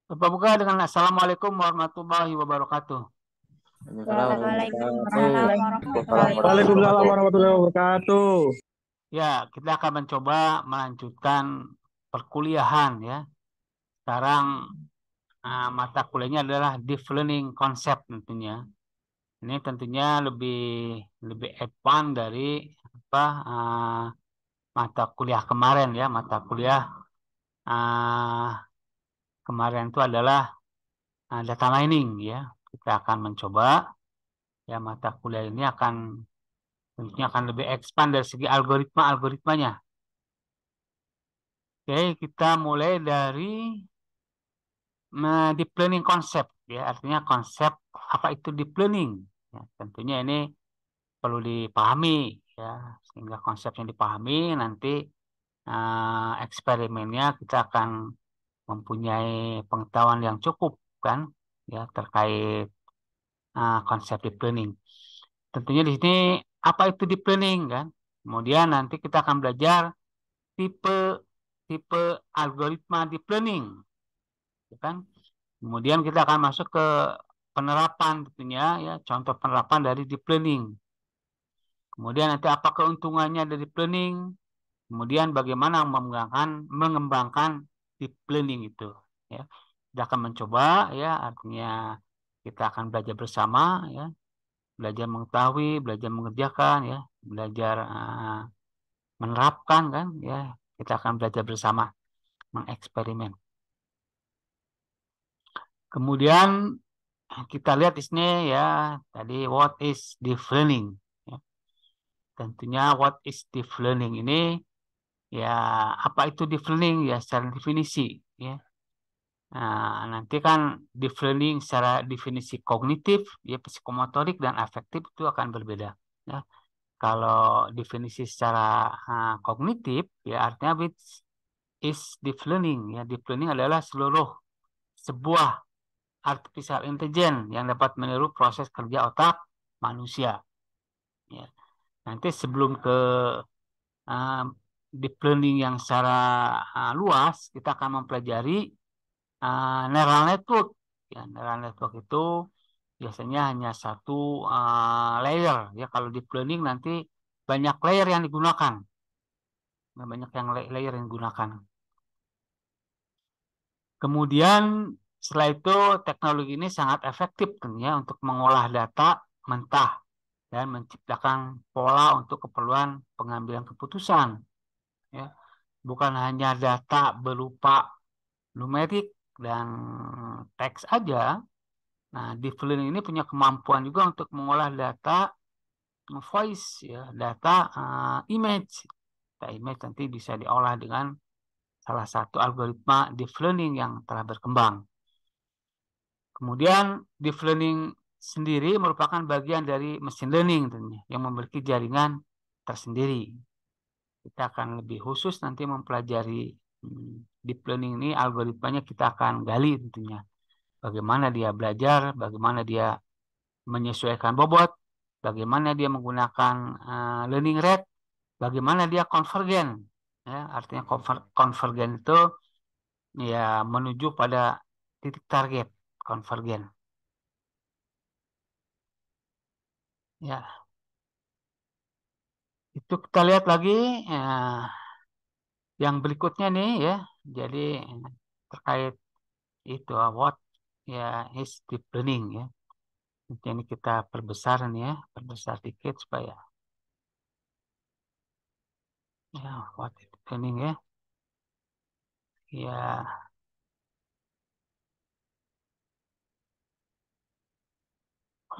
Bapak buka dengan Assalamualaikum warahmatullahi wabarakatuh. Waalaikumsalam warahmatullahi Waalaikumsalam wabarakatuh. warahmatullahi wabarakatuh. Ya, kita akan mencoba melanjutkan perkuliahan ya. Sekarang mata kuliahnya adalah deep learning concept tentunya. Ini tentunya lebih lebih advance dari apa mata kuliah kemarin ya. Mata kuliah uh, kemarin itu adalah data mining ya. Kita akan mencoba ya mata kuliah ini tentunya akan lebih expand dari segi algoritmanya. Oke, kita mulai dari deep learning concept ya, artinya konsep apa itu deep learning. Ya, tentunya ini perlu dipahami ya, sehingga konsepnya dipahami nanti eksperimennya kita akan mempunyai pengetahuan yang cukup kan ya terkait konsep deep learning. Tentunya di sini apa itu deep learning kan. Kemudian nanti kita akan belajar tipe tipe algoritma deep learning, ya kan? Kemudian kita akan masuk ke penerapan tentunya ya, contoh penerapan dari deep learning. Kemudian nanti apa keuntungannya dari deep learning? Kemudian bagaimana mengembangkan deep learning itu ya. Kita akan mencoba ya, artinya kita akan belajar bersama ya, belajar mengetahui, belajar mengerjakan ya, belajar menerapkan kan ya. Kita akan belajar bersama mengeksperimen. Kemudian kita lihat di sini ya, tadi what is deep learning? Ya. Tentunya what is deep learning ini ya apa itu deep learning ya secara definisi ya. Nah, nanti kan deep learning secara definisi kognitif, ya psikomotorik dan afektif itu akan berbeda. Ya. Kalau definisi secara kognitif ya artinya which is deep learning ya. Deep learning adalah sebuah artificial intelligence yang dapat meniru proses kerja otak manusia. Ya. Nanti sebelum ke uh, deep learning yang secara luas, kita akan mempelajari neural network. Ya, neural network itu biasanya hanya satu layer. Ya, kalau deep learning nanti banyak layer yang digunakan. Banyak yang layer yang digunakan. Kemudian setelah itu teknologi ini sangat efektif tentunya untuk mengolah data mentah dan menciptakan pola untuk keperluan pengambilan keputusan. Ya. Bukan hanya data berupa numerik dan teks aja. Nah, deep learning ini punya kemampuan juga untuk mengolah data voice, ya, data image. Data image nanti bisa diolah dengan salah satu algoritma deep learning yang telah berkembang. Kemudian deep learning sendiri merupakan bagian dari machine learning tentunya, yang memiliki jaringan tersendiri. Kita akan lebih khusus nanti mempelajari deep learning ini, algoritmanya kita akan gali tentunya. Bagaimana dia belajar, bagaimana dia menyesuaikan bobot, bagaimana dia menggunakan learning rate, bagaimana dia konvergen. Ya, artinya konvergen itu ya menuju pada titik target konvergen. Ya, itu kita lihat lagi ya, yang berikutnya nih ya. Jadi terkait itu what ya is deep learning ya. Ini kita perbesar nih ya, perbesar dikit supaya ya what is deep learning ya. Ya,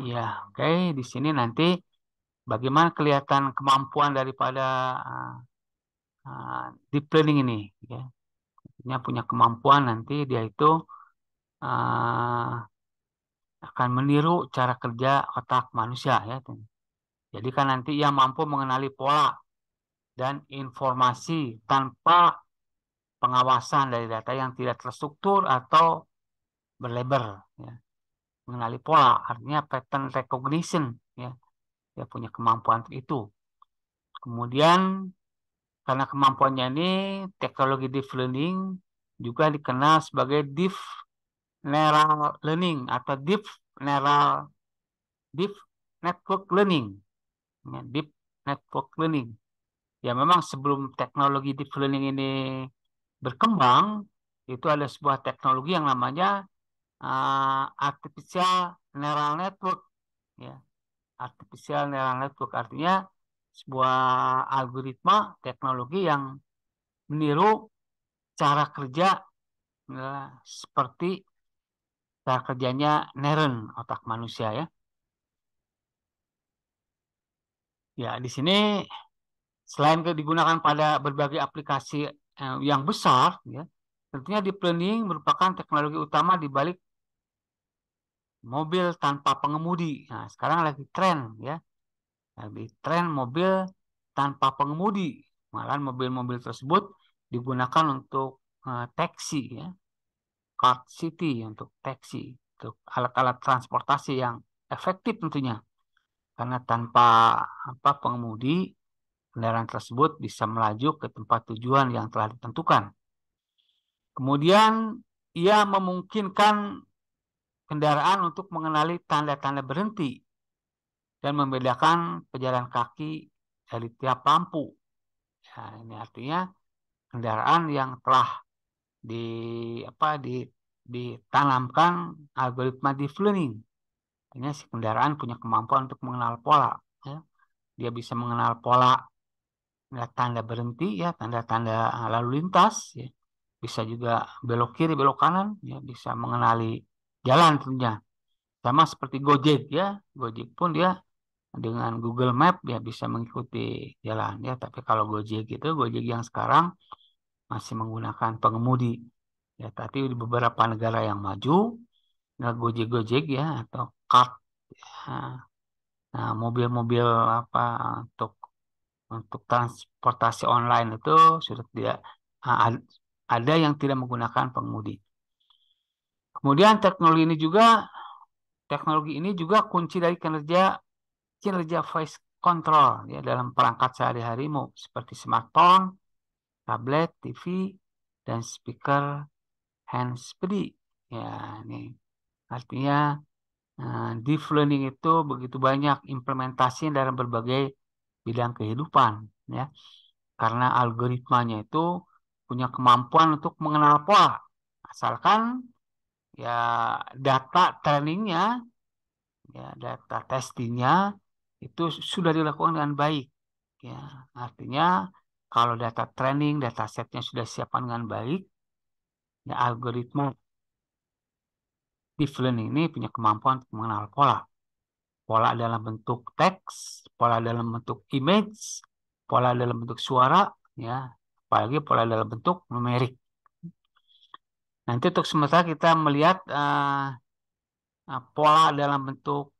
ya, oke. Di sini nanti bagaimana kelihatan kemampuan daripada deep learning ini ya. Dia punya kemampuan nanti dia itu uh, akan meniru cara kerja otak manusia ya. Jadi kan nanti ia mampu mengenali pola dan informasi tanpa pengawasan dari data yang tidak terstruktur atau berlabel ya. Mengenali pola artinya pattern recognition ya. Dia punya kemampuan itu. Kemudian karena kemampuannya ini teknologi deep learning juga dikenal sebagai deep neural learning atau deep network learning. Ya, deep network learning. Ya memang sebelum teknologi deep learning ini berkembang, itu ada sebuah teknologi yang namanya artificial neural network. Ya, artificial neural network artinya sebuah algoritma teknologi yang meniru cara kerja seperti cara kerjanya neuron otak manusia ya. Ya, di sini selain digunakan pada berbagai aplikasi yang besar, ya, tentunya deep learning merupakan teknologi utama di balik mobil tanpa pengemudi. Nah, sekarang lagi tren, ya, lagi tren mobil tanpa pengemudi. Malah mobil-mobil tersebut digunakan untuk taksi, ya, car city untuk taksi, untuk alat-alat transportasi yang efektif tentunya. Karena tanpa pengemudi, kendaraan tersebut bisa melaju ke tempat tujuan yang telah ditentukan. Kemudian ia memungkinkan kendaraan untuk mengenali tanda-tanda berhenti dan membedakan pejalan kaki dari tiap lampu. Ya, ini artinya kendaraan yang telah di ditanamkan algoritma deep learning. Ini si kendaraan punya kemampuan untuk mengenal pola. Ya. Dia bisa mengenal pola tanda berhenti, ya, tanda-tanda lalu lintas, ya. Bisa juga belok kiri, belok kanan, ya, bisa mengenali jalan tentunya. Sama seperti Gojek, ya. Gojek pun dia dengan Google Map dia bisa mengikuti jalan, ya. Tapi kalau Gojek itu Gojek yang sekarang masih menggunakan pengemudi, ya. Tapi di beberapa negara yang maju, nah Gojek-Gojek, ya, atau kart, ya, nah, mobil-mobil apa untuk transportasi online itu sudah tidak ada yang tidak menggunakan pengemudi. Kemudian teknologi ini juga kunci dari kinerja voice control ya dalam perangkat sehari-harimu seperti smartphone, tablet, TV, dan speaker hands-free. Ya, ini artinya deep learning itu begitu banyak implementasi dalam berbagai bidang kehidupan, ya. Karena algoritmanya itu punya kemampuan untuk mengenal pola. Asalkan ya data trainingnya, ya data testingnya itu sudah dilakukan dengan baik. Ya, artinya kalau data training, data setnya sudah disiapkan dengan baik, ya algoritma deep learning ini punya kemampuan untuk mengenal pola. Pola dalam bentuk teks, pola dalam bentuk image, pola dalam bentuk suara, ya, apalagi pola dalam bentuk numerik. Nanti untuk sementara kita melihat pola dalam bentuk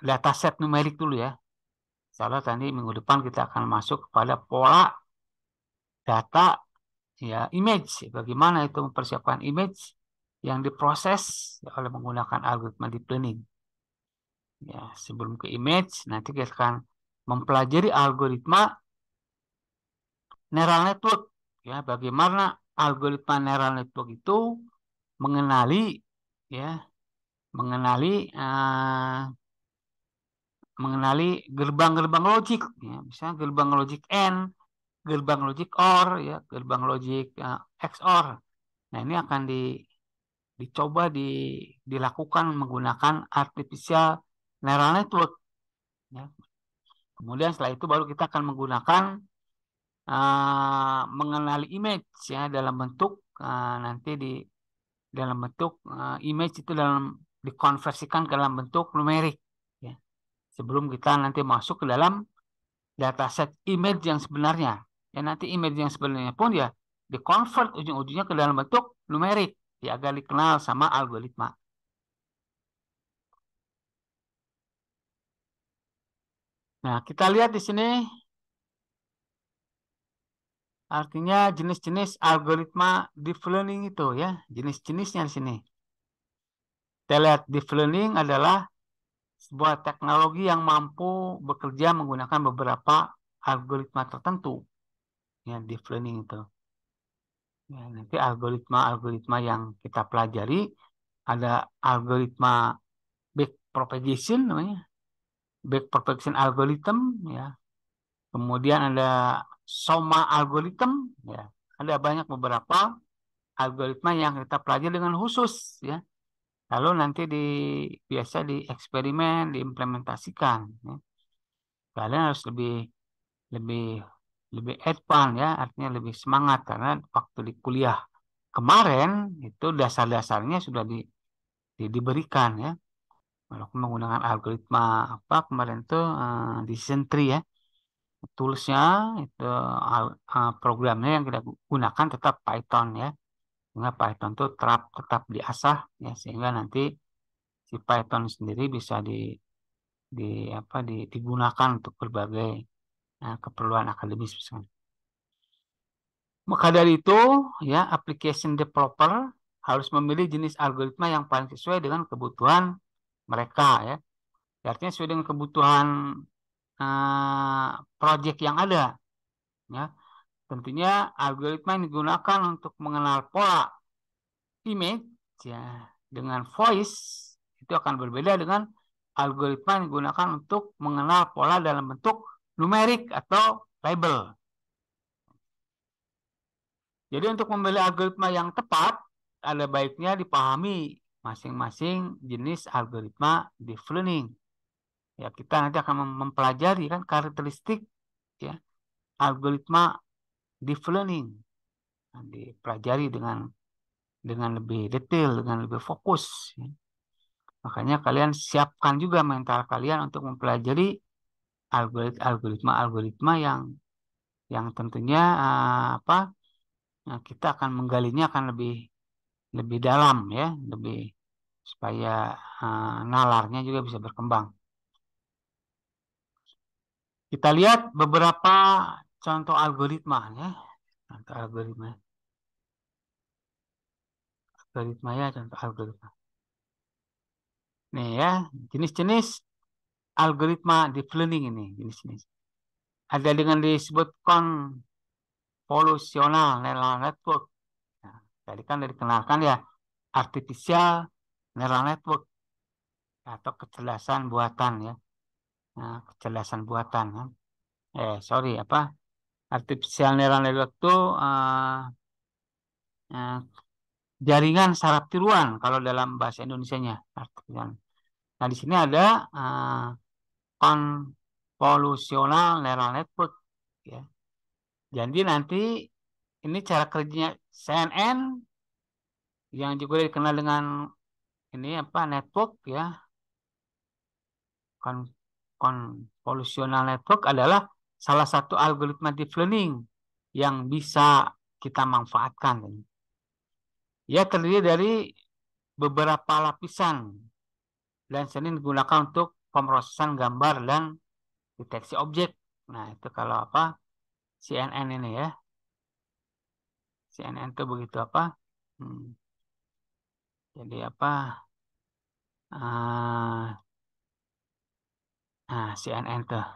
dataset numerik dulu ya. Misalnya tadi minggu depan kita akan masuk kepada pola data ya image. Bagaimana itu mempersiapkan image yang diproses oleh menggunakan algoritma deep learning. Ya, sebelum ke image nanti kita akan mempelajari algoritma neural network. Ya, bagaimana algoritma neural network itu mengenali ya mengenali mengenali gerbang-gerbang logik, ya, misalnya gerbang logik AND, gerbang logik OR, ya, gerbang logik XOR. Nah, ini akan dicoba dilakukan menggunakan artificial neural network. Ya. Kemudian setelah itu baru kita akan menggunakan mengenali image ya dalam bentuk nanti dalam bentuk image itu dikonversikan ke dalam bentuk numerik. Ya. Sebelum kita nanti masuk ke dalam dataset image yang sebenarnya. Ya nanti image yang sebenarnya pun ya dikonvert ujung-ujungnya ke dalam bentuk numerik. Ya agar dikenal sama algoritma. Nah, kita lihat di sini artinya jenis-jenis algoritma deep learning itu ya, jenis-jenisnya di sini. Kita lihat deep learning adalah sebuah teknologi yang mampu bekerja menggunakan beberapa algoritma tertentu. Ya, deep learning itu. Ya, nanti algoritma-algoritma yang kita pelajari ada algoritma backpropagation namanya, backpropagation algorithm ya. Kemudian ada SOMA algorithm ya. Ada banyak beberapa algoritma yang kita pelajari dengan khusus ya. Lalu nanti biasa dieksperimen, diimplementasikan ya. Kalian harus lebih lebih lebih advance ya, artinya lebih semangat karena waktu di kuliah kemarin itu dasar-dasarnya sudah diberikan ya. Walaupun menggunakan algoritma apa kemarin tuh decision tree ya, toolsnya itu programnya yang kita gunakan tetap Python ya, sehingga Python tuh tetap diasah ya, sehingga nanti si Python sendiri bisa di digunakan untuk berbagai keperluan akademis misalnya. Maka dari itu, ya, application developer harus memilih jenis algoritma yang paling sesuai dengan kebutuhan mereka, ya. Artinya sesuai dengan kebutuhan project yang ada, ya. Tentunya algoritma yang digunakan untuk mengenal pola image, ya, dengan voice itu akan berbeda dengan algoritma yang digunakan untuk mengenal pola dalam bentuk numerik atau label. Jadi untuk memilih algoritma yang tepat, ada baiknya dipahami masing-masing jenis algoritma deep learning. Ya, kita nanti akan mempelajari kan karakteristik ya algoritma deep learning. Nah, dipelajari dengan lebih detail, dengan lebih fokus. Ya. Makanya kalian siapkan juga mental kalian untuk mempelajari algoritma-algoritma yang tentunya kita akan menggalinya akan lebih lebih dalam ya, lebih supaya nalarnya juga bisa berkembang. Kita lihat beberapa contoh algoritma ya. Contoh algoritma. Algoritma ya, contoh algoritma. Nih ya, jenis-jenis algoritma deep learning ini, jenis-jenis. Ada dengan disebut convolutional neural network. Nah, tadi kan dikenalkan ya, artificial neural network atau kecerdasan buatan ya. Nah, kecerdasan buatan kan. Sorry apa? Artificial neural network itu uh, jaringan saraf tiruan kalau dalam bahasa Indonesianya. Nah, di sini ada convolutional neural network ya. Jadi nanti ini cara kerjanya CNN yang juga dikenal dengan ini apa network ya. Convolutional network adalah salah satu algoritma deep learning yang bisa kita manfaatkan. Ia terdiri dari beberapa lapisan dan sering digunakan untuk pemrosesan gambar dan deteksi objek. Nah, itu kalau apa? CNN ini ya. CNN itu begitu apa? Hmm, jadi apa? CNN tuh.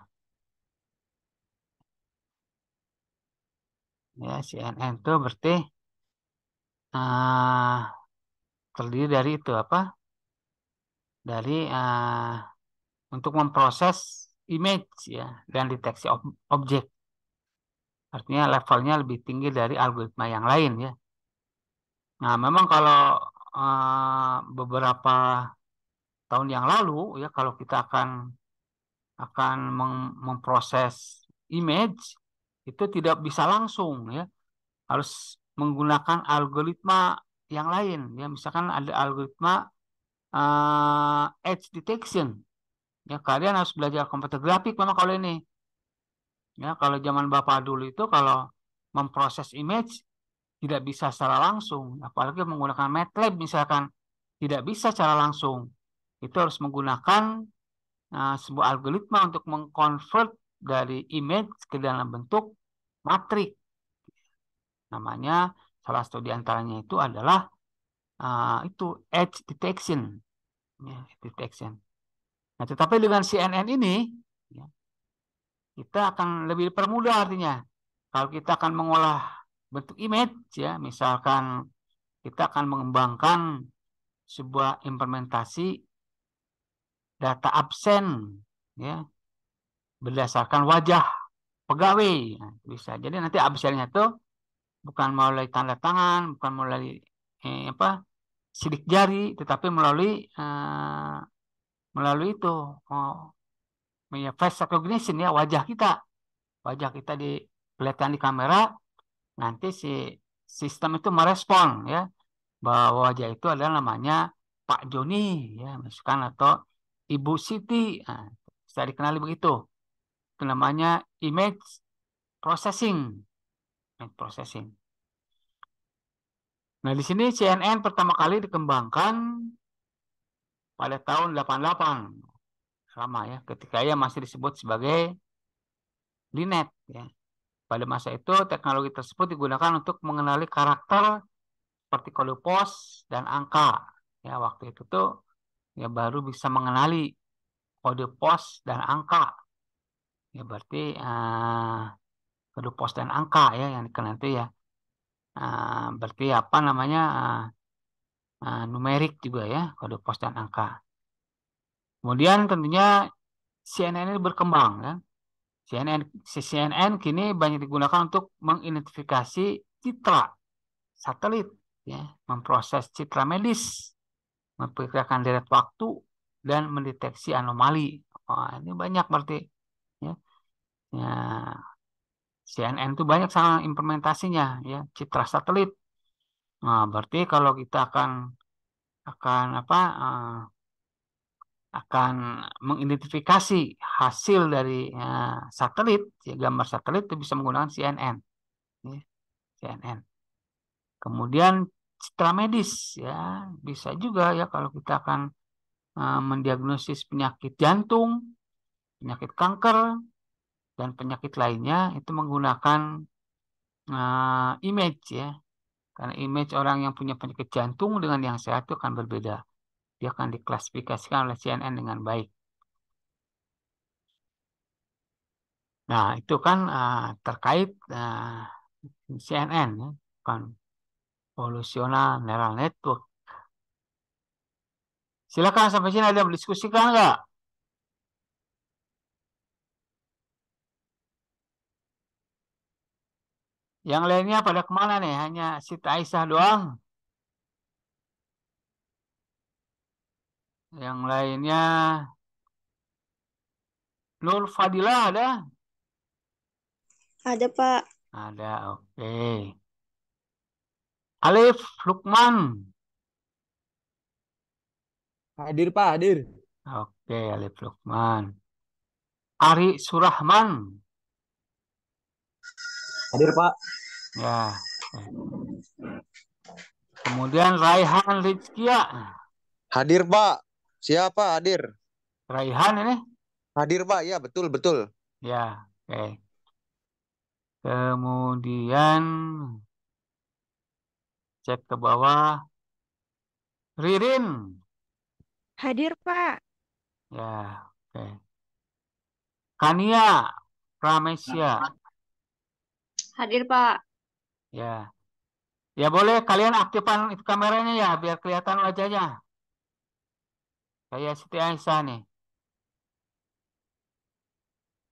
Ya, CNN tuh berarti terdiri dari itu apa? Dari untuk memproses image ya dan deteksi objek. Artinya levelnya lebih tinggi dari algoritma yang lain ya. Nah, memang kalau beberapa tahun yang lalu ya kalau kita akan memproses image itu tidak bisa langsung ya, harus menggunakan algoritma yang lain ya. Misalkan ada algoritma edge detection ya, kalian harus belajar komputer grafik memang kalau ini ya. Kalau zaman bapak dulu itu kalau memproses image tidak bisa secara langsung, apalagi menggunakan MATLAB misalkan tidak bisa secara langsung, itu harus menggunakan sebuah algoritma untuk mengkonvert dari image ke dalam bentuk matrik. Namanya salah satu diantaranya itu adalah itu edge detection, ya, detection. Nah, tetapi dengan CNN ini ya, kita akan lebih dipermudah artinya. Kalau kita akan mengolah bentuk image ya. Misalkan kita akan mengembangkan sebuah implementasi data absen ya berdasarkan wajah pegawai. Nah, bisa. Jadi nanti absennya itu bukan melalui tanda tangan, bukan melalui sidik jari, tetapi melalui itu oh, face recognition ya, wajah kita kelihatan di kamera, nanti si sistem itu merespon ya bahwa wajah itu adalah namanya Pak Joni ya misalkan, atau Ibu Siti. Nah, bisa dikenali begitu. Itu namanya image processing. Image processing. Nah, di sini CNN pertama kali dikembangkan pada tahun 88. Lama ya, ketika ia masih disebut sebagai Linet ya. Pada masa itu teknologi tersebut digunakan untuk mengenali karakter seperti kode pos dan angka. Ya, waktu itu tuh ya baru bisa mengenali kode pos dan angka. Ya berarti kode pos dan angka ya yang dikenal itu ya. Berarti apa namanya numerik juga ya, kode pos dan angka. Kemudian tentunya CNN ini berkembang ya. CNN kini banyak digunakan untuk mengidentifikasi citra satelit, ya, memproses citra medis, memperkirakan deret waktu, dan mendeteksi anomali. Wah, ini banyak berarti. Ya. Ya, CNN itu banyak sama implementasinya, ya, citra satelit. Nah, berarti kalau kita akan apa? Akan mengidentifikasi hasil dari satelit, ya, gambar satelit itu bisa menggunakan CNN. Ya, CNN. Kemudian citra medis ya bisa juga ya kalau kita akan mendiagnosis penyakit jantung, penyakit kanker dan penyakit lainnya itu menggunakan image ya. Karena image orang yang punya penyakit jantung dengan yang sehat itu akan berbeda. Dia akan diklasifikasikan oleh CNN dengan baik. Nah, itu kan terkait CNN ya, kan Evolutional Neural Network. Silakan sampai sini ada mendiskusikan nggak? Yang lainnya pada kemana nih? Hanya Siti Aisyah doang. Yang lainnya Nur Fadila ada? Ada, Pak. Ada, oke. Alif Lukman. Hadir Pak, hadir. Oke, Alif Lukman. Ari Surahman. Hadir Pak. Ya. Oke. Kemudian Raihan Rizkia. Hadir Pak. Siapa hadir? Raihan ini? Hadir Pak, ya betul betul. Ya, oke. Kemudian cek ke bawah. Ririn. Hadir, Pak. Ya, oke. Kania Pramesya. Hadir, Pak. Ya. Ya boleh kalian aktifkan itu kameranya ya biar kelihatan wajahnya. Kayak Siti Aisyah nih.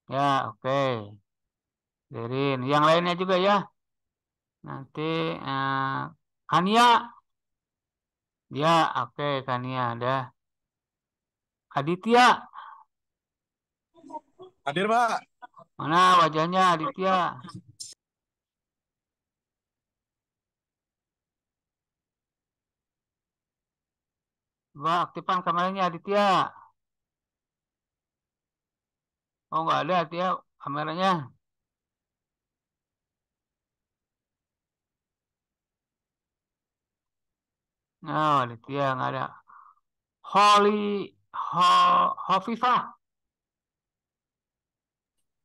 Ya, oke. Ririn. Yang lainnya juga ya. Nanti Kania. Ya, oke Kania ada. Aditya. Hadir Pak. Mana wajahnya Aditya? Coba aktifkan kameranya Aditya. Oh nggak ada Aditya kameranya. Oh Aditya nggak ada. Holly Hovifah.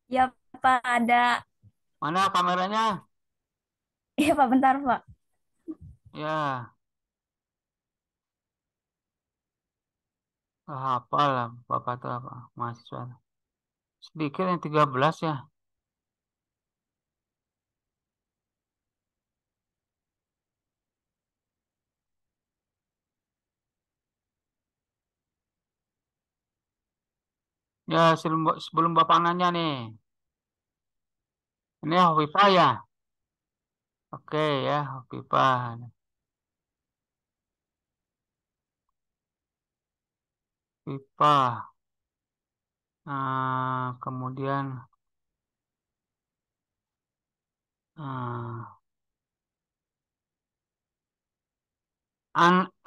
Ya, Pak, ada. Mana kameranya? Iya, Pak, bentar, Pak. Ya, apa lah Bapak tuh apa? Mahasiswa. Sedikit yang 13 ya. Ya, sebelum Bapak nanya nih. Ini Hovifah ya? Oke ya, Hovifah. Hovifah. Kemudian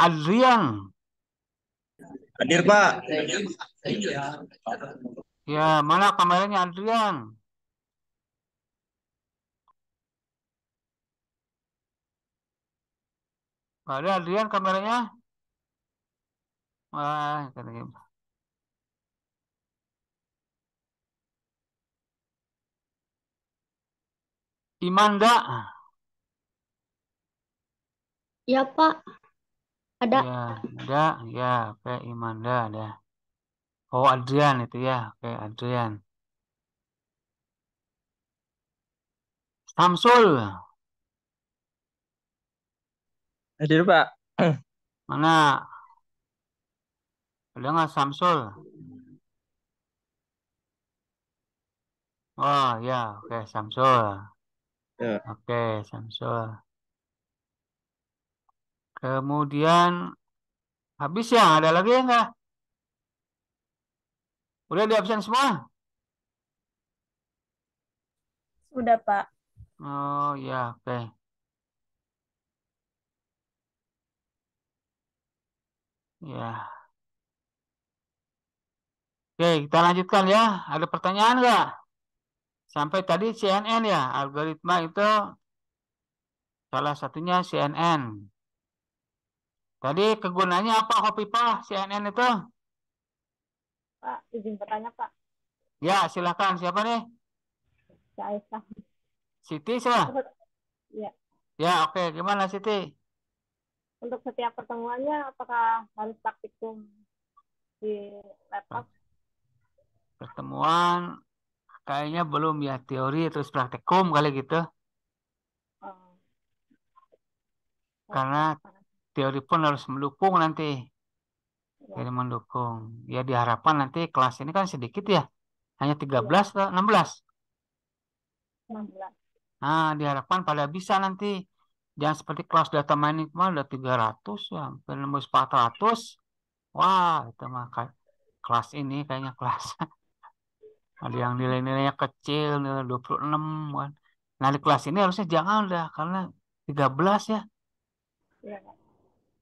Adrian. Hadir, Pak. Ya, mana kameranya Adrian? Nggak ada Adrian kameranya? Wah, katanya. Imanda. Ya, Pak. Ada. Ya, ada. Ya, oke, Imanda ada. Oh, Adrian itu ya. Oke, Adrian. Samsul. Hadir, Pak. Mana? Ada nggak Samsul? Oh, ya, oke, Samsul. Ya. Oke, Samsul. Kemudian habis ya, ada lagi ya nggak? Udah di absen semua? Sudah, Pak. Oh, ya, oke. Ya. Oke, kita lanjutkan ya. Ada pertanyaan nggak? Sampai tadi CNN ya, algoritma itu salah satunya CNN. Tadi kegunaannya apa, Hopipa, CNN itu? Pak, izin bertanya, Pak. Ya, silakan. Siapa nih? Ya, Aisyah. Siti, siapa? Ya. Ya, oke. Gimana, Siti? Untuk setiap pertemuannya, apakah harus praktikum di laptop? Pertemuan kayaknya belum ya, teori terus praktikum kali gitu. Oh, Karena teori pun harus mendukung nanti. ya, Jadi mendukung. Ya diharapkan nanti kelas ini kan sedikit ya. Hanya 13 ya, atau 16. 16. Nah, diharapkan pada bisa nanti. Jangan seperti kelas data mining kemarin udah 300 ya, hampir nembus 400. Wah, itu mah kelas ini kayaknya kelas. Ada yang nilai-nilainya kecil, nilai 26 kan. Nah, di kelas ini harusnya jangan udah karena 13 ya. Ya.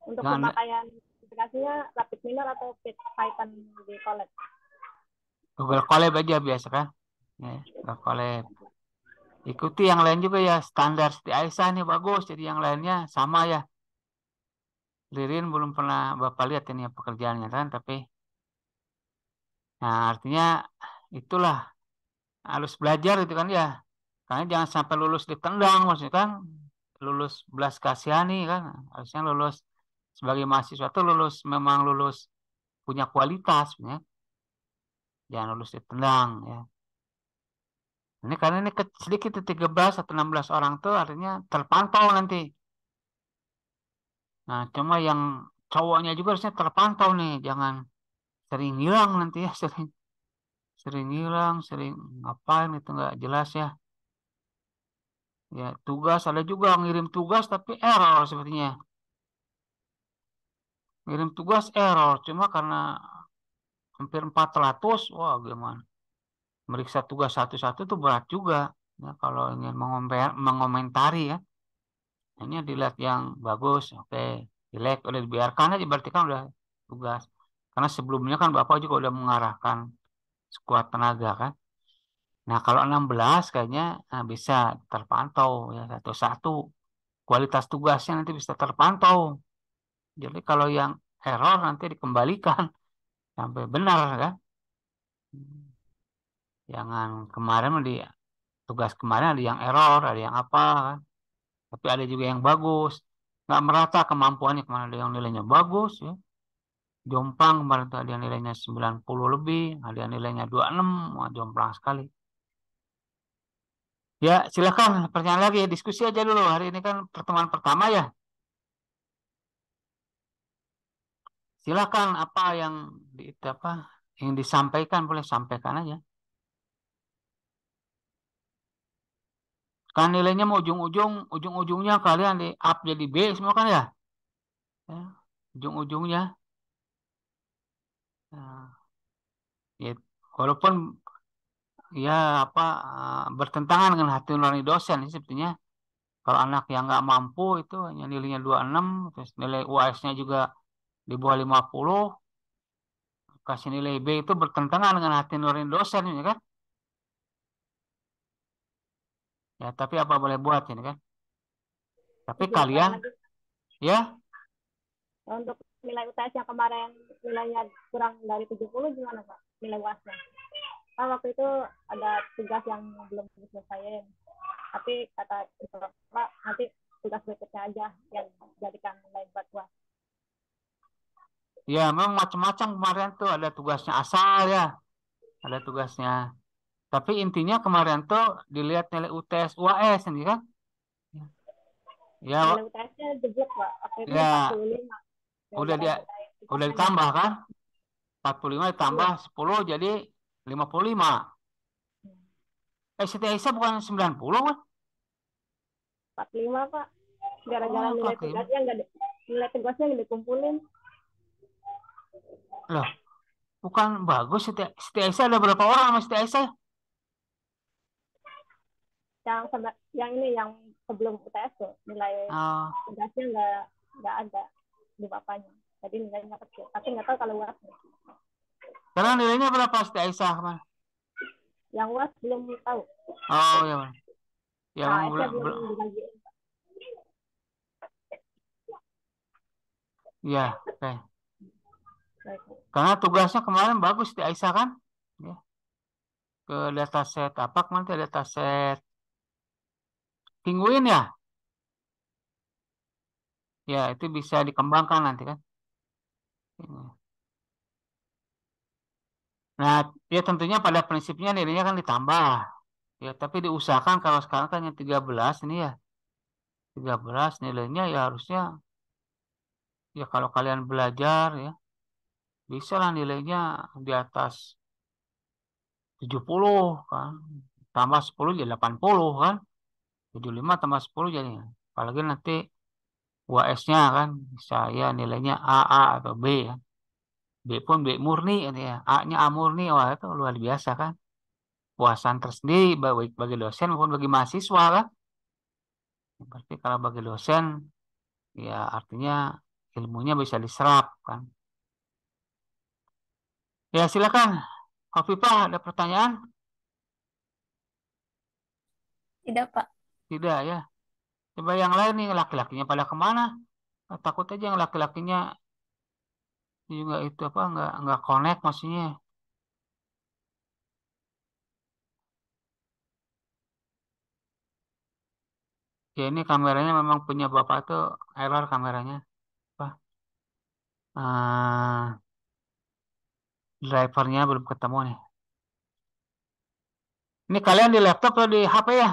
Untuk Jangan pemakaian aplikasinya Rapid Miner atau Python di college? Google Colab aja biasa kan. Ya, Google Colab. Ikuti yang lain juga ya, standar seperti Aisyah nih bagus. Jadi yang lainnya sama ya. Lirin belum pernah Bapak lihat ini ya pekerjaannya kan, tapi nah artinya itulah harus belajar itu kan ya. Karena jangan sampai lulus ditendang maksudnya kan. Lulus belas kasihani kan. Harusnya lulus sebagai mahasiswa tuh lulus memang lulus punya kualitas ya. Jangan lulus ditendang ya. Ini karena ini sedikit 13 atau 16 orang tuh artinya terpantau nanti. Nah, cuma yang cowoknya juga harusnya terpantau nih, jangan sering hilang nanti ya, sering sering hilang, sering ngapain itu nggak jelas ya. Ya, tugas ada juga ngirim tugas tapi error sepertinya. Ngirim tugas error, cuma karena hampir 400, wah gimana? Meriksa tugas satu-satu tuh berat juga. Ya, kalau ingin mengomentari ya, ini dilihat yang bagus, oke. Jelek udah dibiarkan aja berarti kan udah tugas. Karena sebelumnya kan Bapak juga udah mengarahkan sekuat tenaga kan. Nah, kalau 16 kayaknya bisa terpantau ya satu-satu. Kualitas tugasnya nanti bisa terpantau. Jadi kalau yang error nanti dikembalikan sampai benar kan. Jangan kemarin di tugas kemarin ada yang error, ada yang apa kan. Tapi ada juga yang bagus. Nggak merata kemampuannya kemana ada yang nilainya bagus ya. Jomplang kemarin tuh ada yang nilainya 90 lebih, ada yang nilainya 26, wah jomplang sekali. Ya, silakan pertanyaan lagi, diskusi aja dulu. Hari ini kan pertemuan pertama ya. Silakan apa yang di apa Yang disampaikan boleh sampaikan aja. Kan nilainya mau ujung-ujungnya kalian di up jadi B semua kan ya? Ya, ujung-ujungnya. Nah, ya, walaupun ya apa bertentangan dengan hati nurani dosen sih sebetulnya. Kalau anak yang nggak mampu itu hanya nilainya 26, terus nilai UAS-nya juga di bawah 50, kasih nilai B itu bertentangan dengan hati nurani dosen ya kan? Ya, tapi apa boleh buat ini kan? Tapi Izin, Pak, kalian nanti ya, untuk nilai UTS yang kemarin nilainya kurang dari 70 gimana Pak? Nilai UASnya. Kan waktu itu ada tugas yang belum diselesaikan. Tapi kata Pak, nanti tugas berikutnya aja yang jadikan nilai buat UAS. ya memang macam-macam kemarin tuh ada tugasnya asal ya, ada tugasnya. Tapi intinya kemarin tuh dilihat nilai UTS UAS ini kan? Ya, Nilai UTS-nya jeblok Pak. Waktu itu ya 45. udah Gara-gara dia nilai udah UTS-nya ditambah kan? 45 ditambah Iya. 10 jadi 55. Siti Aisyah bukan 90 kan? 45 Pak. Gara-gara Oh, nilai 45. tugasnya nilai tugasnya nggak dikumpulin. Loh, bukan bagus Siti Aisyah ada berapa orang sama Siti Aisyah? Yang ini yang sebelum UTS tuh nilai Ah, tugasnya nggak ada di bapaknya. Jadi nilainya kecil. Tapi nggak tahu kalau UAS. sekarang nilainya berapa Siti Aisyah? Kemana? Yang UAS belum tahu. Oh, ya, Bang. Ya, Bang, KS-nya belum dibagiin. ya, oke. Baik. Karena tugasnya kemarin bagus Siti Aisyah kan? Ya. Ke dataset apa kemarin tuh dataset Penguin ya? Ya, itu bisa dikembangkan nanti kan? Nah, ya tentunya pada prinsipnya nilainya kan ditambah. Ya, tapi diusahakan kalau sekarang kan yang 13 ini ya. 13 nilainya ya harusnya ya kalau kalian belajar ya bisa lah nilainya di atas 70 kan. Tambah 10 jadi 80 kan. 75 tambah 10 jadi. Apalagi nanti UAS-nya kan bisa ya nilainya AA atau B ya. B pun B murni gitu ya. A-nya A murni. Wah, itu luar biasa kan. Puasan tersendiri baik bagi dosen maupun bagi mahasiswa kan. Berarti kalau bagi dosen ya artinya ilmunya bisa diserap kan. Ya silakan. Hovifah ada pertanyaan? Tidak, Pak. Tidak ya. Coba yang lain nih laki-lakinya pada kemana? Takut aja yang laki-lakinya juga itu apa nggak connect maksudnya. Ya ini kameranya memang punya bapak tuh error kameranya. Apa? Ah, drivernya belum ketemu nih. Ini kalian di laptop atau di HP ya?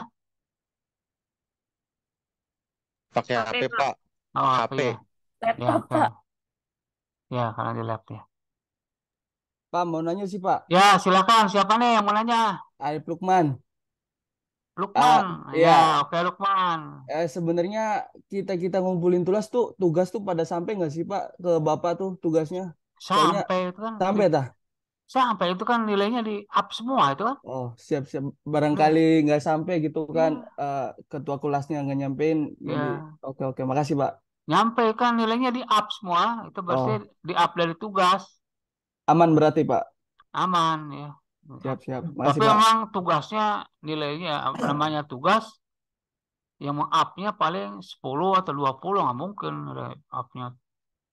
Pakai HP HP, Pak. Pak. Oh HP HP. ya. Ya Laptop, oke. Pak. Ya kalian di laptop ya. Pak, mau nanya sih, Pak. Ya silakan. Siapa nih yang mau nanya? Arif Lukman. Lukman. Ya Ya, oke Lukman. sebenarnya kita ngumpulin tugas tuh pada sampai nggak sih, Pak, ke Bapak tuh tugasnya? Soalnya Sampai itu kan sampai tah. sampai itu kan nilainya di up semua itu kan. Oh, siap-siap. Barangkali Ya, nggak sampai gitu kan, ya, ketua kelasnya nggak nyampein. Jadi, ya. oke, makasih, Pak. Nyampe kan nilainya di up semua. Itu berarti Oh, di up dari tugas. aman berarti, Pak. Aman ya. Siap. Tapi Makasih, Pak. memang tugasnya nilainya apa namanya tugas yang up-nya paling 10 atau 20 nggak mungkin ada up-nya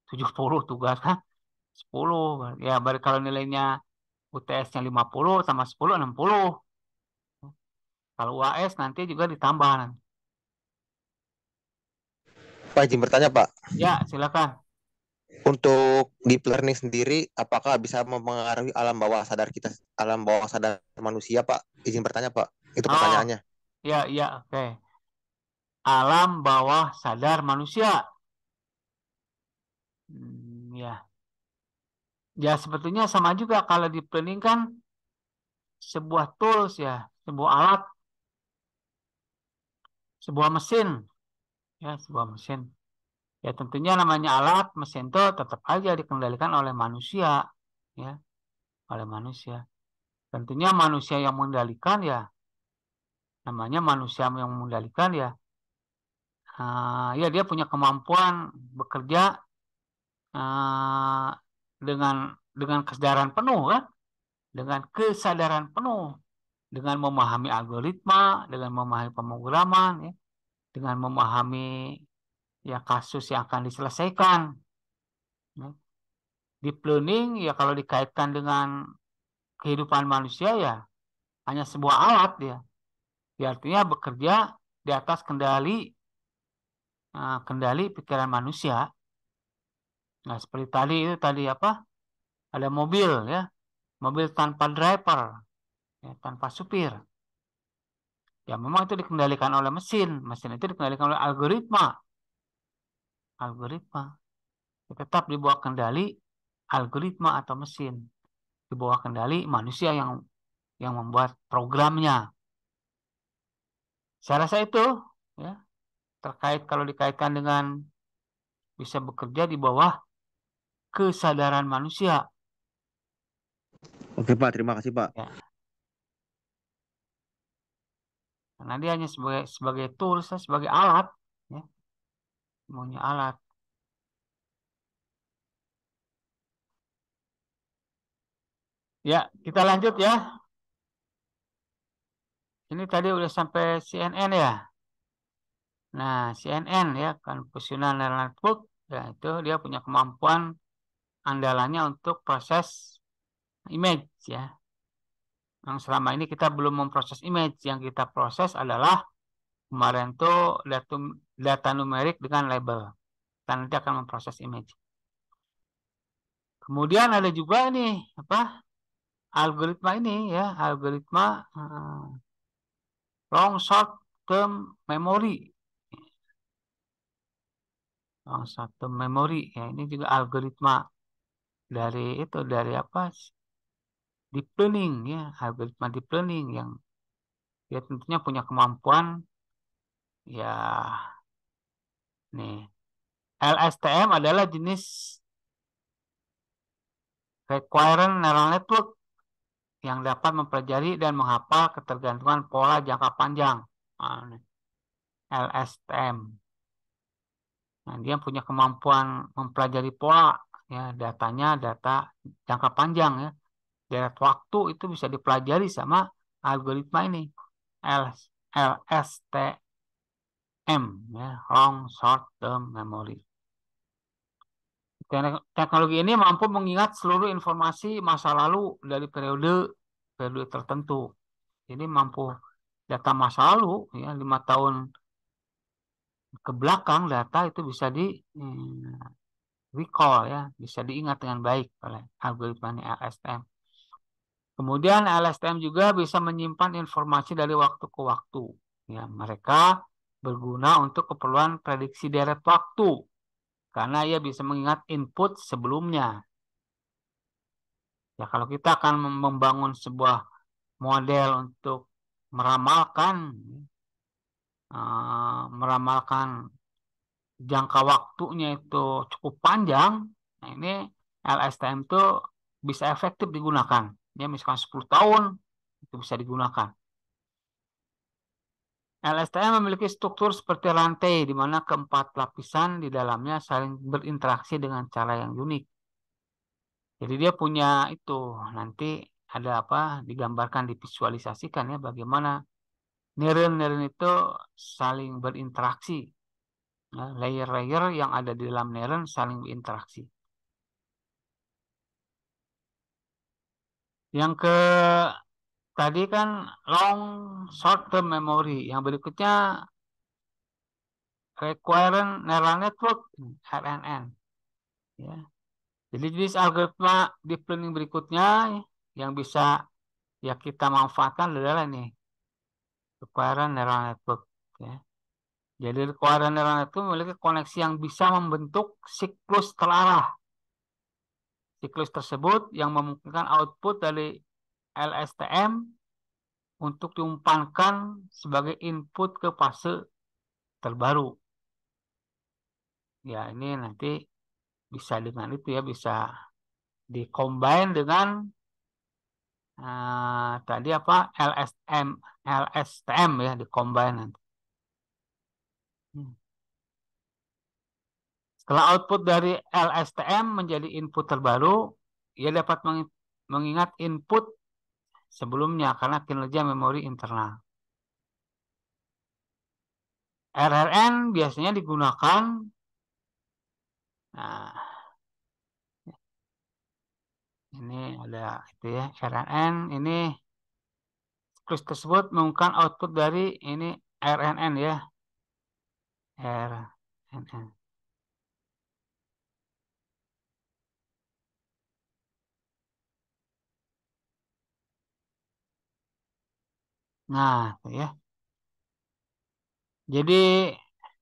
70 tugas kan 10 ya baru kalau nilainya UTS-nya 50 sama 10 60 kalau UAS nanti juga ditambah nanti. Pak, izin bertanya, Pak. Ya silakan. Untuk deep learning sendiri, apakah bisa mempengaruhi alam bawah sadar manusia, Pak? Izin bertanya, Pak. Itu Oh pertanyaannya. ya oke. Alam bawah sadar manusia. Ya Ya sebetulnya sama juga kalau deep learning kan sebuah tools ya, sebuah alat, sebuah mesin ya, sebuah mesin. Ya tentunya namanya alat mesin itu tetap aja dikendalikan oleh manusia ya, oleh manusia. Tentunya manusia yang mengendalikan ya, namanya manusia yang mengendalikan ya, ya dia punya kemampuan bekerja uh, dengan kesadaran penuh kan, dengan kesadaran penuh, dengan memahami algoritma, dengan memahami pemrograman, ya, dengan memahami ya kasus yang akan diselesaikan. Ya. Deep learning ya kalau dikaitkan dengan kehidupan manusia ya hanya sebuah alat ya. Ya artinya bekerja di atas kendali pikiran manusia. Nah, seperti tadi itu tadi apa? Ada mobil ya, mobil tanpa driver, ya, tanpa supir. Ya memang itu dikendalikan oleh mesin, mesin itu dikendalikan oleh algoritma. Ya, tetap di bawah kendali algoritma atau mesin, di bawah kendali manusia yang membuat programnya. Saya rasa itu ya terkait kalau dikaitkan dengan bisa bekerja di bawah kesadaran manusia. Oke Pak, terima kasih Pak. Ya. Karena dia hanya sebagai tools, sebagai alat, ya. Semuanya alat. Ya, kita lanjut ya. Ini tadi udah sampai CNN ya. Nah, CNN ya, Convolutional Neural Network, ya itu dia punya kemampuan andalannya untuk proses image ya. Yang selama ini kita belum memproses image, yang kita proses adalah kemarin tuh data numerik dengan label. Dan nanti akan memproses image. Kemudian ada juga nih apa algoritma ini ya, algoritma long short term memory. Long short term memory ya, ini juga algoritma dari apa? Deep learning ya, algoritma deep learning yang dia tentunya punya kemampuan ya nih. LSTM adalah jenis recurrent neural network yang dapat mempelajari dan menghafal ketergantungan pola jangka panjang. LSTM. Nah, dia punya kemampuan mempelajari pola, ya datanya data jangka panjang ya. Deret waktu itu bisa dipelajari sama algoritma ini. LSTM ya, long short term memory. Teknologi ini mampu mengingat seluruh informasi masa lalu dari periode tertentu. Jadi mampu data masa lalu ya 5 tahun ke belakang data itu bisa di recall ya, bisa diingat dengan baik oleh algoritma LSTM. Kemudian LSTM juga bisa menyimpan informasi dari waktu ke waktu. Ya, mereka berguna untuk keperluan prediksi deret waktu karena ia bisa mengingat input sebelumnya. Ya, kalau kita akan membangun sebuah model untuk meramalkan meramalkan jangka waktunya itu cukup panjang, nah ini LSTM itu bisa efektif digunakan. Ya, misalkan 10 tahun itu bisa digunakan. LSTM memiliki struktur seperti rantai di mana keempat lapisan di dalamnya saling berinteraksi dengan cara yang unik. Jadi dia punya itu nanti ada apa digambarkan divisualisasikan ya bagaimana neuron-neuron itu saling berinteraksi. Ya, layer-layer yang ada di dalam neuron saling berinteraksi. Yang ke tadi kan long short term memory. Yang berikutnya recurrent neural network RNN. Ya. Jadi jenis algoritma deep learning berikutnya yang bisa ya kita manfaatkan adalah ini recurrent neural network. Ya. Jadi recurrent neural network memiliki koneksi yang bisa membentuk siklus terarah. Siklus tersebut yang memungkinkan output dari LSTM untuk diumpankan sebagai input ke fase terbaru. Ya, ini nanti bisa dengan itu ya, bisa di-combine dengan tadi apa LSTM ya, di-combine nanti. Setelah output dari LSTM menjadi input terbaru, ia dapat mengingat input sebelumnya karena kinerja memori internal. RRN biasanya digunakan, nah ini ada itu ya, RRN ini siklus tersebut mengumumkan output dari ini RNN ya, RNN. Nah, itu ya. Jadi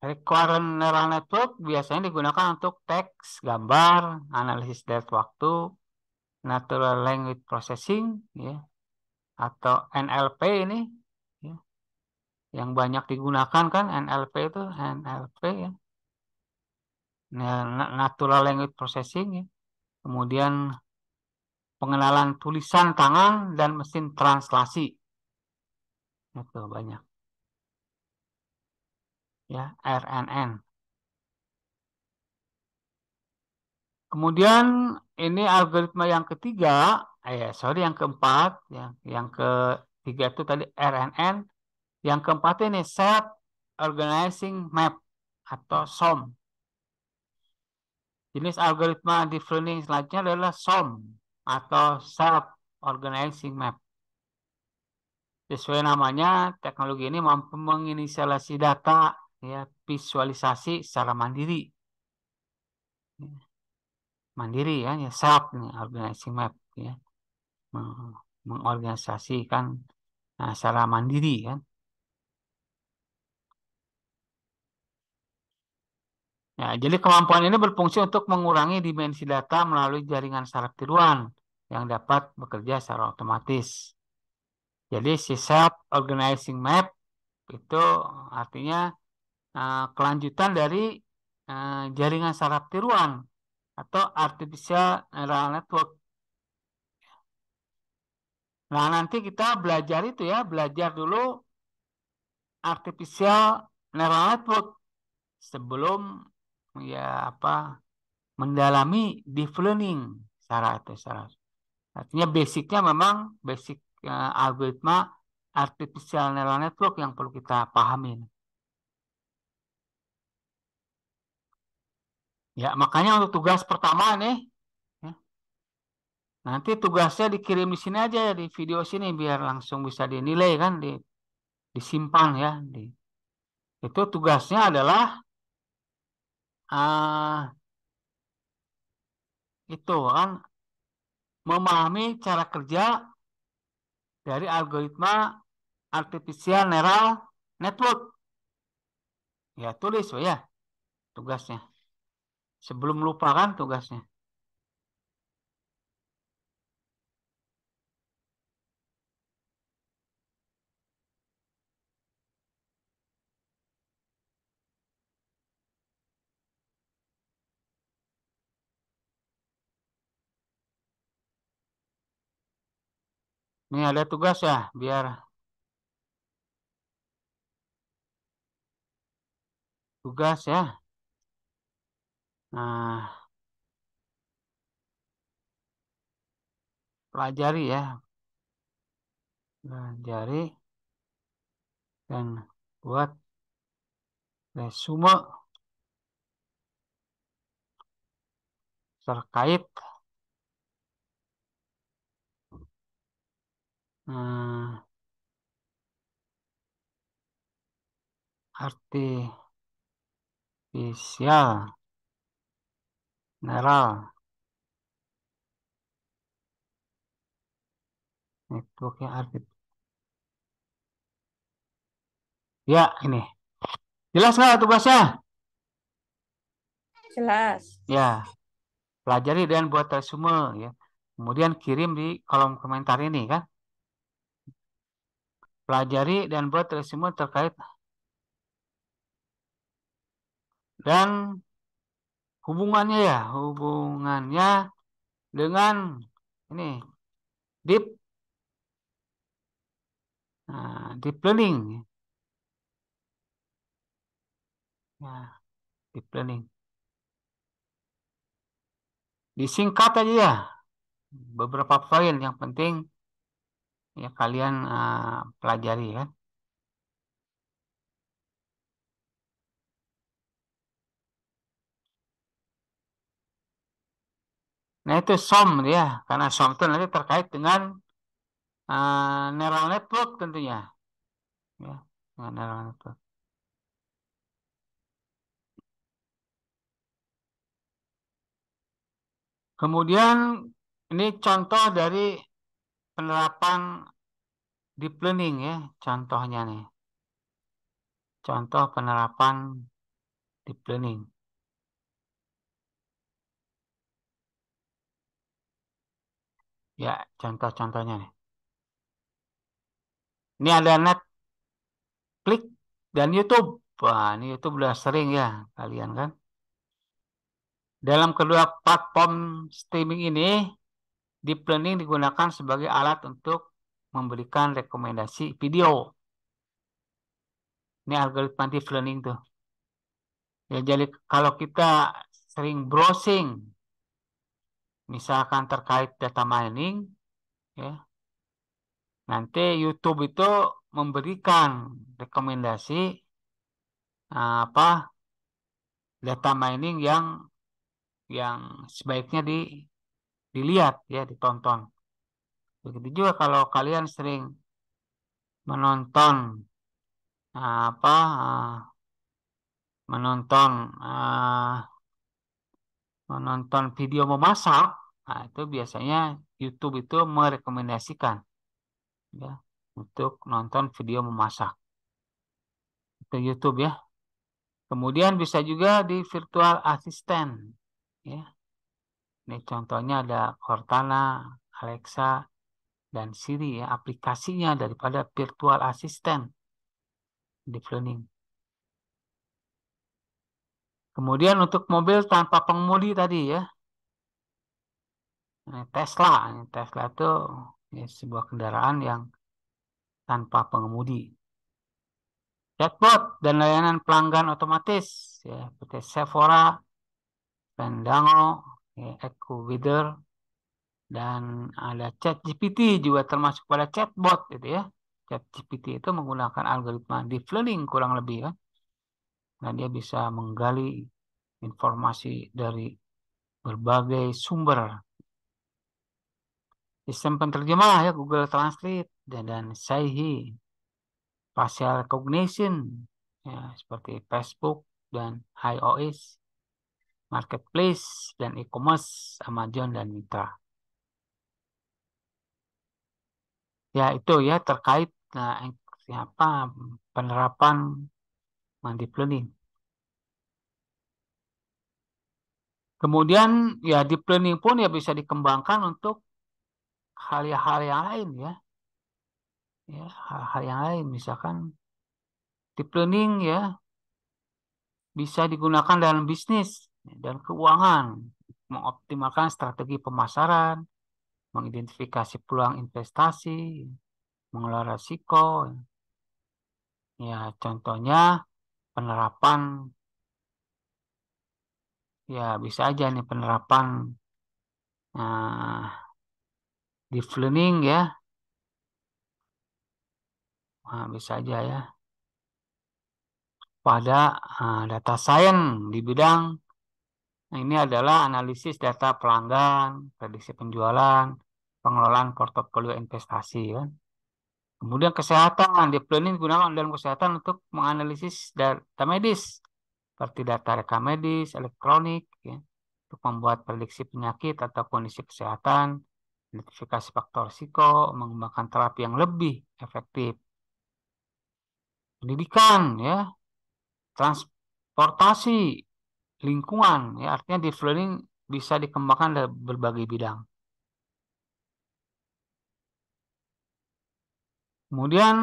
recurrent neural network biasanya digunakan untuk teks, gambar, analisis data waktu, natural language processing, ya, atau NLP ini, ya, yang banyak digunakan kan NLP itu NLP ya, natural language processing, ya. Kemudian pengenalan tulisan tangan dan mesin translasi, itu banyak, ya RNN. Kemudian ini algoritma yang ketiga, yang keempat, yang ketiga itu tadi RNN, yang keempat ini Self Organizing Map atau SOM. Jenis algoritma deep learning selanjutnya adalah SOM atau Self Organizing Map. Sesuai namanya, teknologi ini mampu menginisialisasi data, ya, visualisasi secara mandiri. Mandiri ya, self organizing map ya. Mengorganisasikan secara mandiri kan. Ya, jadi kemampuan ini berfungsi untuk mengurangi dimensi data melalui jaringan saraf tiruan yang dapat bekerja secara otomatis. Jadi si self organizing map itu artinya kelanjutan dari jaringan saraf tiruan atau artificial neural network. Nah, nanti kita belajar itu ya, belajar dulu artificial neural network sebelum ya mendalami deep learning secara itu secara. Artinya basicnya memang basic algoritma artificial neural network yang perlu kita pahamin. Ya, makanya untuk tugas pertama nih, ya, nanti tugasnya dikirim di sini aja ya, di video sini biar langsung bisa dinilai kan, disimpan ya. Itu tugasnya adalah itu kan memahami cara kerja dari algoritma artificial neural network. Ya, tulis ya tugasnya. Sebelum lupa kan tugasnya. Ini ada tugas ya, biar tugas ya. Nah, pelajari ya. Pelajari dan buat resume terkait artificial neural network yang artificial. Ya, ini. Jelas nggak tugasnya? Jelas. Ya. Pelajari dan buat resume ya. Kemudian kirim di kolom komentar ini kan. Pelajari dan buat resume terkait dan hubungannya dengan ini deep deep learning. Nah, deep learning. Disingkat aja ya. Beberapa poin yang penting ya kalian pelajari ya. Nah itu SOM ya, karena SOM itu nanti terkait dengan neural network tentunya, ya, dengan neural network. Kemudian ini contoh dari penerapan deep learning ya, contohnya nih, contoh penerapan deep learning. Ya, contoh-contohnya nih. Ini ada Netflix dan YouTube. Wah, ini YouTube udah sering ya kalian kan. Dalam kedua platform streaming ini, deep learning digunakan sebagai alat untuk memberikan rekomendasi video. Ini algoritma deep learning tuh. Ya, jadi kalau kita sering browsing, misalkan terkait data mining, ya, nanti YouTube itu memberikan rekomendasi apa data mining yang sebaiknya dilihat ya, ditonton. Begitu juga kalau kalian sering menonton apa menonton menonton video memasak, nah itu biasanya YouTube itu merekomendasikan ya untuk nonton video memasak. Itu YouTube ya. Kemudian bisa juga di virtual assistant ya. Ini contohnya ada Cortana, Alexa, dan Siri ya, aplikasinya daripada virtual assistant deep learning. Kemudian untuk mobil tanpa pengemudi tadi ya. Tesla itu ya, sebuah kendaraan yang tanpa pengemudi. Chatbot dan layanan pelanggan otomatis ya, seperti Sephora, Fandango, ya, EcoWeather, dan ada ChatGPT juga termasuk pada chatbot gitu ya. ChatGPT itu menggunakan algoritma deep learning kurang lebih ya. Nah, dia bisa menggali informasi dari berbagai sumber. Sistem penerjemah ya Google Translate dan Saihi. Facial recognition ya, seperti Facebook dan iOS. Marketplace dan e-commerce Amazon dan Mitra. Ya itu ya terkait apa penerapan deep learning. Kemudian ya deep learning pun ya bisa dikembangkan untuk hal-hal yang lain ya. Ya, hal-hal yang lain misalkan deep learning ya bisa digunakan dalam bisnis dan keuangan, mengoptimalkan strategi pemasaran, mengidentifikasi peluang investasi, mengelola risiko. Ya, contohnya penerapan ya bisa aja nih penerapan deep learning ya. Nah, bisa aja ya pada data science di bidang ini adalah analisis data pelanggan, prediksi penjualan, pengelolaan portofolio investasi kan. Kemudian kesehatan, deep learning digunakan dalam kesehatan untuk menganalisis data medis seperti data rekam medis, elektronik ya, untuk membuat prediksi penyakit atau kondisi kesehatan, identifikasi faktor risiko, mengembangkan terapi yang lebih efektif. Pendidikan ya, transportasi, lingkungan ya, artinya deep learning bisa dikembangkan dalam berbagai bidang. Kemudian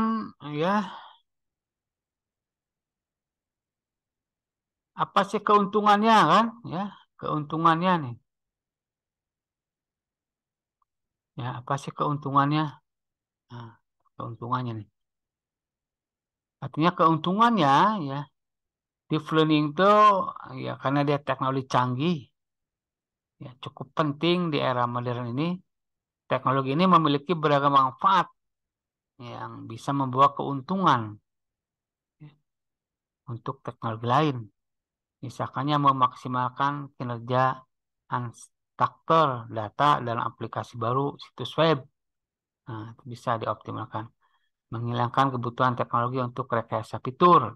ya, apa sih keuntungannya kan? Ya, keuntungannya nih. Ya, apa sih keuntungannya? Nah, keuntungannya nih. Artinya keuntungannya ya, deep learning itu ya karena dia teknologi canggih, ya cukup penting di era modern ini. Teknologi ini memiliki beragam manfaat yang bisa membawa keuntungan ya, untuk teknologi lain. Misalkannya memaksimalkan kinerja unstructured data dalam aplikasi baru, situs web. Nah, itu bisa dioptimalkan. Menghilangkan kebutuhan teknologi untuk rekayasa fitur.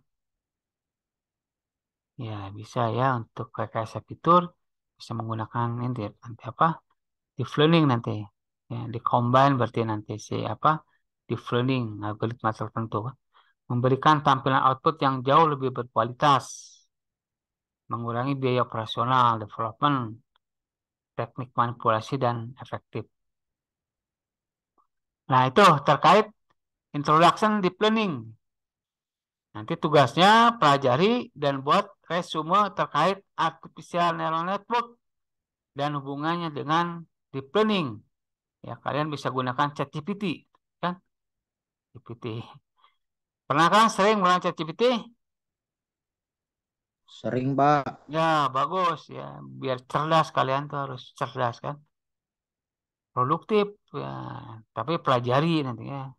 Ya, bisa ya untuk rekayasa fitur bisa menggunakan nanti apa? Deep learning nanti. Ya, di-combine berarti nanti si apa? Deep learning algoritma tertentu. Memberikan tampilan output yang jauh lebih berkualitas. Mengurangi biaya operasional, development, teknik manipulasi dan efektif. Nah, itu terkait introduction deep learning. Nanti tugasnya pelajari dan buat resume terkait artificial neural network dan hubungannya dengan deep learning. Ya, kalian bisa gunakan ChatGPT, kan? GPT. Pernah kan sering menggunakan ChatGPT? Sering, Pak. Ya, bagus ya. Biar cerdas kalian tuh harus cerdas kan. Produktif ya. Tapi pelajari nantinya.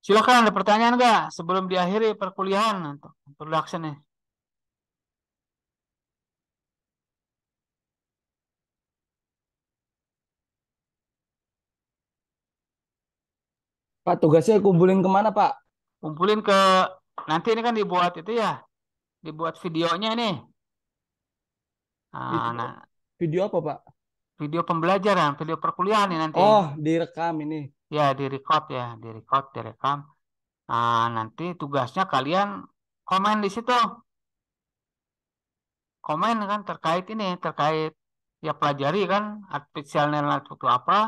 Silakan ada pertanyaan nggak sebelum diakhiri perkuliahan untuk introduction nih? Pak, tugasnya kumpulin kemana, Pak? Kumpulin ke nanti ini kan dibuat itu ya, dibuat videonya nih. Video, Nah, video apa, Pak? video pembelajaran, video perkuliahan nih nanti. Oh, direkam ini. Ya, direkam. Nah, nanti tugasnya kalian komen di situ. Komen kan terkait ini, terkait ya pelajari kan artificial neural network itu apa,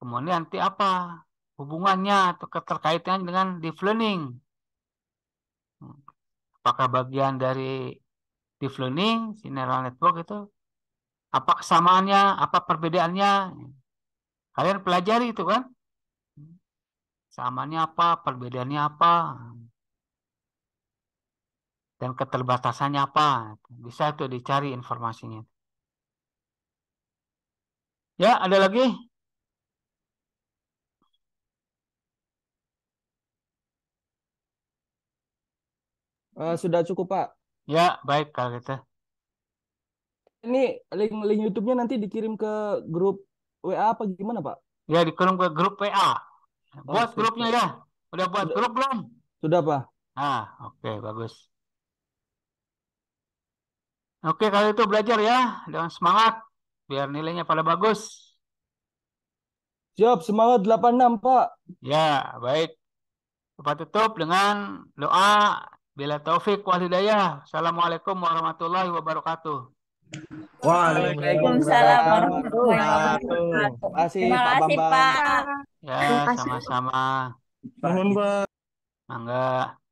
kemudian nanti apa hubungannya atau keterkaitannya dengan deep learning. Apakah bagian dari deep learning, si neural network itu, apa kesamaannya, apa perbedaannya. Kalian pelajari itu kan. Samaannya apa, perbedaannya apa, dan keterbatasannya apa. Bisa itu dicari informasinya. Ya, ada lagi? Sudah cukup, Pak. Ya, baik kalau gitu. Ini link YouTube-nya nanti dikirim ke grup WA apa gimana, Pak? Ya, dikirim ke grup WA. Oh, Buat grupnya ya. Udah buat Sudah, grup belum? sudah, Pak. Ah, oke, bagus. Oke, kalau itu belajar ya dengan semangat biar nilainya pada bagus. Siap, semangat 86, Pak. Ya, baik. Kita tutup dengan doa bila taufik wal hidayah. Assalamualaikum warahmatullahi wabarakatuh. Waalaikumsalam warahmatullahi Wabarakatuh. wabarakatuh. Terima kasih, Terima Pak kasih, Bambang. Pak. Ya, sama-sama. Mohon, Pak. Mangga.